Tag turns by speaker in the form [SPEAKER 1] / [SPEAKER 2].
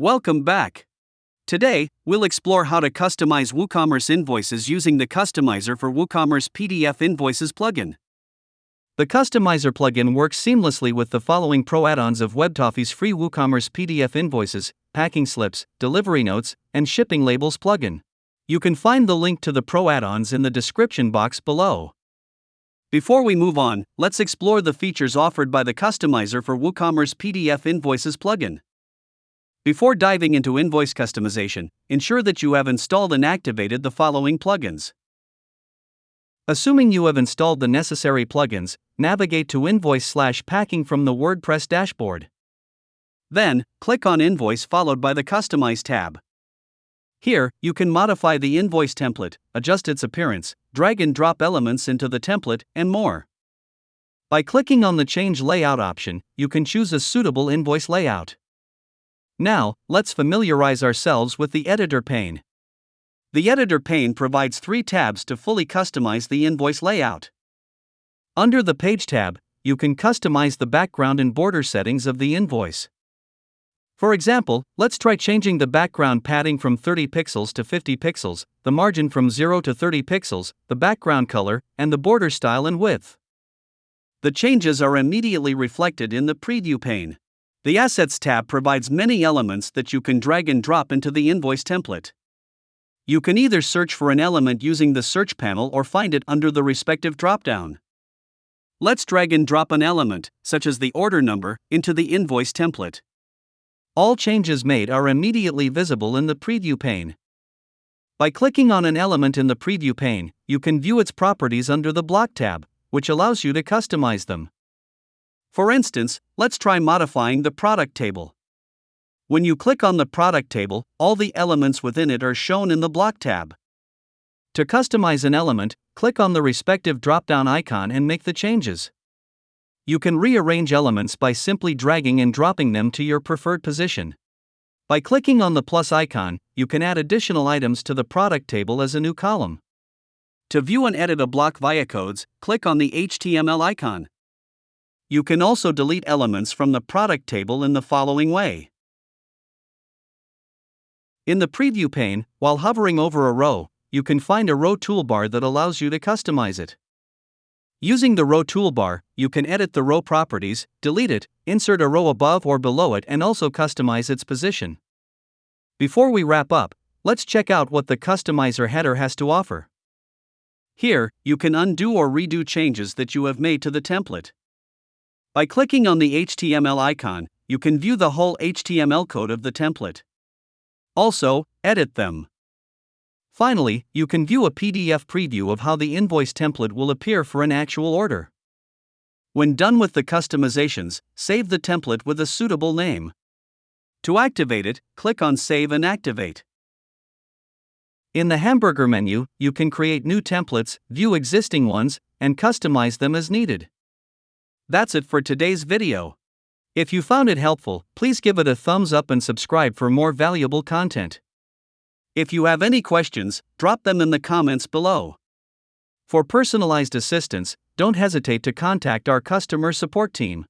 [SPEAKER 1] Welcome back. Today, we'll explore how to customize WooCommerce Invoices using the Customizer for WooCommerce PDF Invoices plugin. The Customizer plugin works seamlessly with the following pro-add-ons of Webtoffee's free WooCommerce PDF Invoices, packing slips, delivery notes, and shipping labels plugin. You can find the link to the pro-add-ons in the description box below. Before we move on, let's explore the features offered by the Customizer for WooCommerce PDF Invoices plugin. Before diving into invoice customization, ensure that you have installed and activated the following plugins. Assuming you have installed the necessary plugins, navigate to Invoice/Packing from the WordPress dashboard. Then, click on Invoice followed by the Customize tab. Here, you can modify the invoice template, adjust its appearance, drag and drop elements into the template, and more. By clicking on the Change Layout option, you can choose a suitable invoice layout. Now, let's familiarize ourselves with the editor pane. The editor pane provides 3 tabs to fully customize the invoice layout. Under the Page tab, you can customize the background and border settings of the invoice. For example, let's try changing the background padding from 30 pixels to 50 pixels, the margin from 0 to 30 pixels, the background color, and the border style and width. The changes are immediately reflected in the Preview pane. The Assets tab provides many elements that you can drag and drop into the invoice template. You can either search for an element using the search panel or find it under the respective dropdown. Let's drag and drop an element, such as the order number, into the invoice template. All changes made are immediately visible in the Preview pane. By clicking on an element in the Preview pane, you can view its properties under the Block tab, which allows you to customize them. For instance, let's try modifying the product table. When you click on the product table, all the elements within it are shown in the Block tab. To customize an element, click on the respective drop-down icon and make the changes. You can rearrange elements by simply dragging and dropping them to your preferred position. By clicking on the plus icon, you can add additional items to the product table as a new column. To view and edit a block via codes, click on the HTML icon. You can also delete elements from the product table in the following way. In the Preview pane, while hovering over a row, you can find a row toolbar that allows you to customize it. Using the row toolbar, you can edit the row properties, delete it, insert a row above or below it, and also customize its position. Before we wrap up, let's check out what the Customizer header has to offer. Here, you can undo or redo changes that you have made to the template. By clicking on the HTML icon, you can view the whole HTML code of the template. Also, edit them. Finally, you can view a PDF preview of how the invoice template will appear for an actual order. When done with the customizations, save the template with a suitable name. To activate it, click on Save and Activate. In the hamburger menu, you can create new templates, view existing ones, and customize them as needed. That's it for today's video. If you found it helpful, please give it a thumbs up and subscribe for more valuable content. If you have any questions, drop them in the comments below. For personalized assistance, don't hesitate to contact our customer support team.